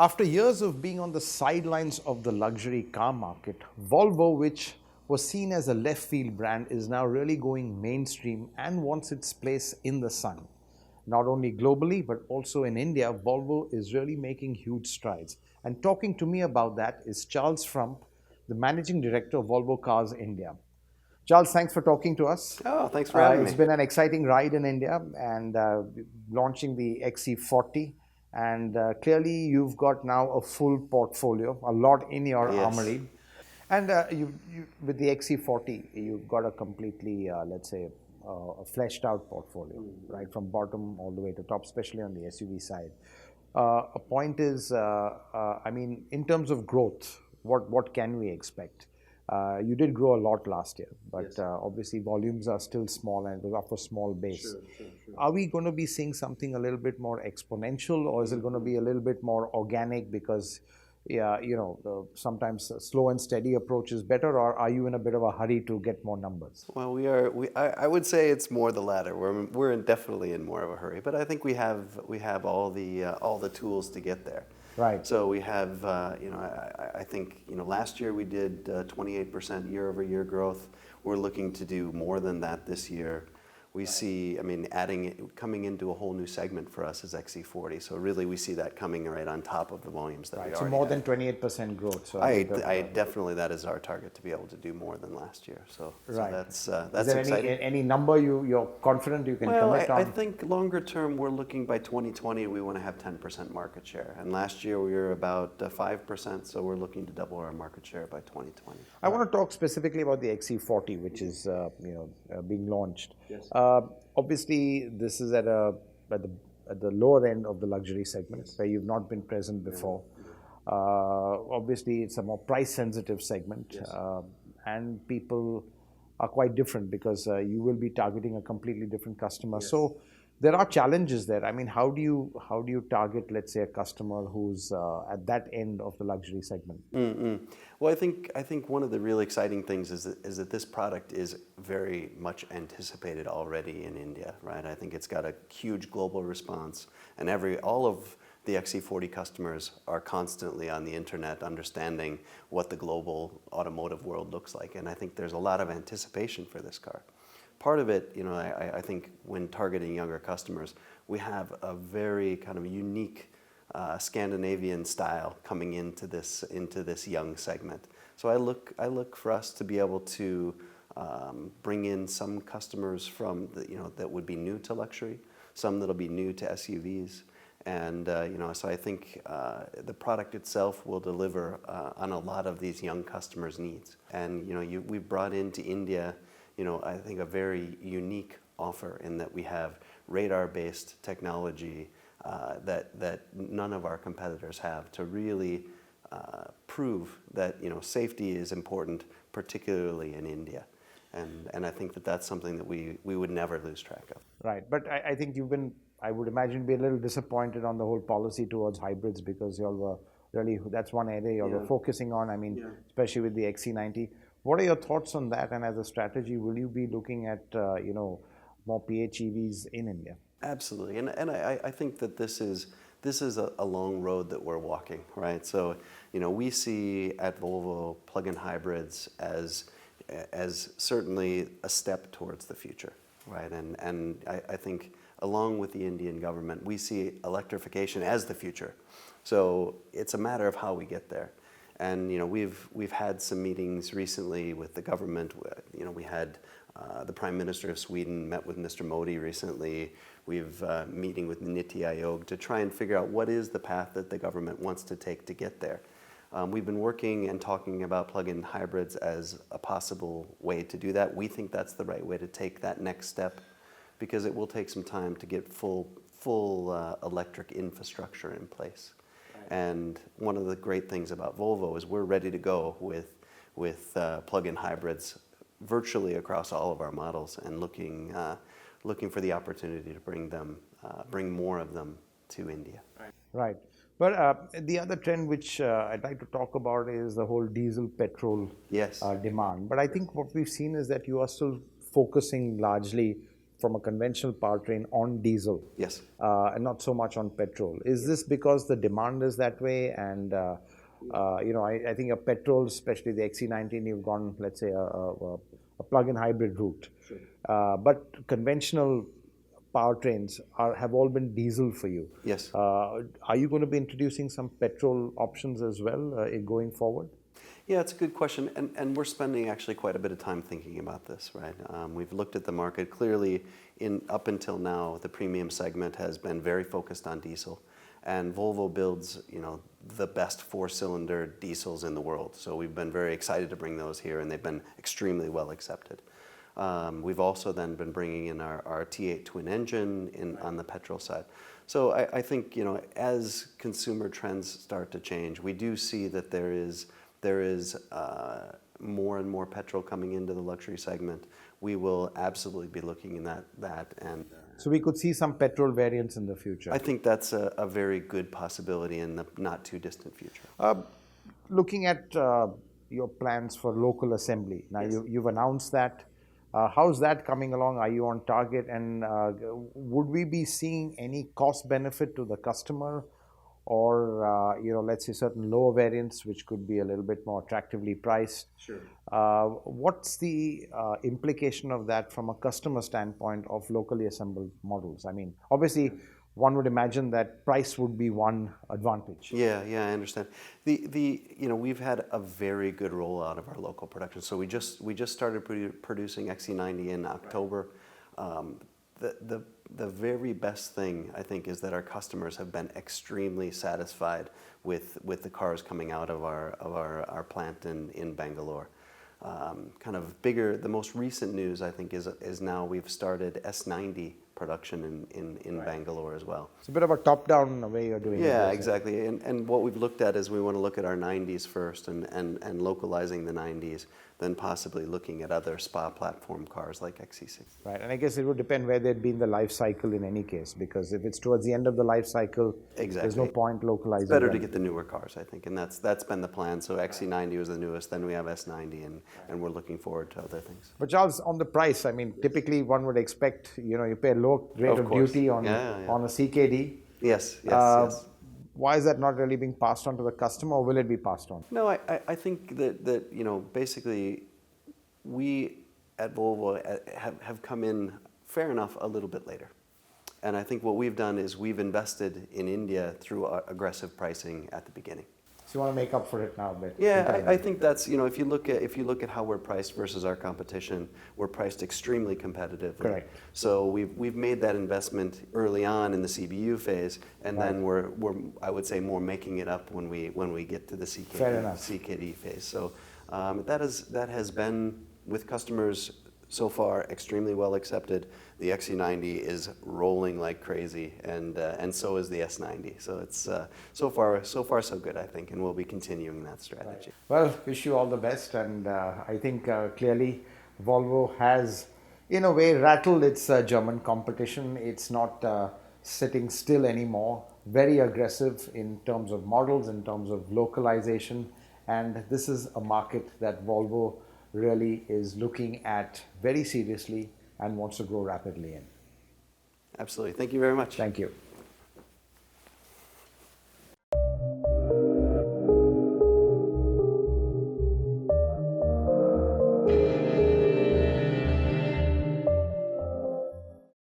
After years of being on the sidelines of the luxury car market, Volvo, which was seen as a left field brand, is now really going mainstream and wants its place in the sun. Not only globally, but also in India, Volvo is really making huge strides. And talking to me about that is Charles Frump, the Managing Director of Volvo Cars India. Charles, thanks for talking to us. Oh, thanks for having It's me. been an exciting ride in India and launching the XC40. And clearly, you've got now a full portfolio, a lot in your Yes. armory. And with the XC40, you've got a completely, let's say, a fleshed out portfolio, right, from bottom all the way to top, especially on the SUV side. A point is, I mean, in terms of growth, what can we expect? You did grow a lot last year, but Yes. obviously volumes are still small and it was off a small base. Sure. Are we going to be seeing something a little bit more exponential, or is it going to be a little bit more organic because, yeah, sometimes a slow and steady approach is better, or are you in a bit of a hurry to get more numbers? Well, I would say it's more the latter. Definitely in more of a hurry, but I think we have all the tools to get there. Right. So we have, I think, last year we did 28% year-over-year growth. We're looking to do more than that this year. We see, I mean, coming into a whole new segment for us is XC40. So really, we see that coming right on top of the volumes that we Right. already So more had. than 28% growth. So I definitely, that is our target, to be able to do more than last year. So Right. that's Is there exciting. any number you're confident you can Well, commit on? I think longer term, we're looking by 2020, we want to have 10% market share. And last year we were about 5%, so we're looking to double our market share by 2020. I want to talk specifically about the XC40, which is being launched. Yes. Obviously, this is at the lower end of the luxury segment, where you've not been present before. Obviously, it's a more price-sensitive segment, Yes. and people are quite different because you will be targeting a completely different customer. Yes. So there are challenges there. I mean, how do you target, let's say, a customer who's at that end of the luxury segment? Well, I think one of the really exciting things is that this product is very much anticipated already in India, right? I think it's got a huge global response, and all of the XC40 customers are constantly on the internet understanding what the global automotive world looks like, and I think there's a lot of anticipation for this car. Part of it, I think when targeting younger customers, we have a very kind of unique Scandinavian style coming into this young segment. So I look for us to be able to bring in some customers that would be new to luxury, some that'll be new to SUVs, and so I think the product itself will deliver on a lot of these young customers' needs. And we've brought into India, I think a very unique offer in that we have radar-based technology that none of our competitors have to really prove that safety is important, particularly in India. And I think that that's something that we would never lose track of. Right. But I think you've been, I would imagine, be a little disappointed on the whole policy towards hybrids because you all were really, that's one area you all were focusing on. I mean, Yeah. especially with the XC90. What are your thoughts on that? And as a strategy, will you be looking at, more PHEVs in India? Absolutely, and I think that this is a long road that we're walking, right? So, we see at Volvo plug-in hybrids as certainly a step towards the future, right? And I think along with the Indian government, we see electrification as the future. So it's a matter of how we get there. And we've had some meetings recently with the government. We had the Prime Minister of Sweden met with Mr. Modi recently. We've meeting with Niti Aayog to try and figure out what is the path that the government wants to take to get there. We've been working and talking about plug-in hybrids as a possible way to do that. We think that's the right way to take that next step because it will take some time to get full electric infrastructure in place. And one of the great things about Volvo is we're ready to go with plug-in hybrids virtually across all of our models and looking for the opportunity to bring more of them to India. Right. But the other trend which I'd like to talk about is the whole diesel petrol Yes. demand. But I think what we've seen is that you are still focusing largely from a conventional powertrain on diesel. Yes. And not so much on petrol. Is this because the demand is that way? And I think a petrol, especially the XC90, you've gone, let's say, a plug-in hybrid route. Sure. But conventional powertrains have all been diesel for you. Yes. Are you going to be introducing some petrol options as well going forward? Yeah, it's a good question, and we're spending actually quite a bit of time thinking about this, right? We've looked at the market. Clearly, up until now, the premium segment has been very focused on diesel, and Volvo builds, the best four-cylinder diesels in the world. So we've been very excited to bring those here, and they've been extremely well accepted. We've also then been bringing in our T8 twin engine on the petrol side. So I think, as consumer trends start to change, we do see that there is more and more petrol coming into the luxury segment. We will absolutely be looking in that and. So we could see some petrol variants in the future. I think that's a very good possibility in the not too distant future. Looking at your plans for local assembly, now Yes. you've announced that. How's that coming along? Are you on target? And would we be seeing any cost benefit to the customer? Or let's say certain lower variants which could be a little bit more attractively priced. Sure. What's the implication of that from a customer standpoint of locally assembled models? I mean, obviously, one would imagine that price would be one advantage. Yeah, I understand. We've had a very good rollout of our local production. So we just started producing XC90 in October. The very best thing, I think, is that our customers have been extremely satisfied with the cars coming out of our plant in Bangalore. Kind of bigger, the most recent news, I think, is now we've started S90 production in Right. Bangalore as well. It's a bit of a top-down way you're doing it. Yeah, exactly. And what we've looked at is we want to look at our 90s first and localizing the 90s, then possibly looking at other SPA platform cars like XC60. Right, and I guess it would depend where they'd be in the life cycle in any case, because if it's towards the end of the life cycle, there's no point localizing. It's better them. to get the newer cars, I think, and that's been the plan. So XC90 was the newest, then we have S90, and we're looking forward to other things. But Charles, on the price, I mean, typically one would expect, you pay a low rate of course. duty on a CKD. Yes. Why is that not really being passed on to the customer, or will it be passed on? No, I think that basically we at Volvo have come in fair enough a little bit later. And I think what we've done is we've invested in India through aggressive pricing at the beginning. So you want to make up for it now a bit? Yeah, I think that's, if you look at how we're priced versus our competition, we're priced extremely competitively. Correct. So we've made that investment early on in the CBU phase, and then we're I would say more making it up when we get to the CKD phase. So that has been with customers so far extremely well accepted. The XC90 is rolling like crazy, and so is the S90. So it's so far so good, I think, and we'll be continuing that strategy. Right. Well, wish you all the best, and I think clearly Volvo has, in a way, rattled its German competition. It's not sitting still anymore. Very aggressive in terms of models, in terms of localization, and this is a market that Volvo really is looking at very seriously and wants to grow rapidly in. Absolutely. Thank you very much. Thank you.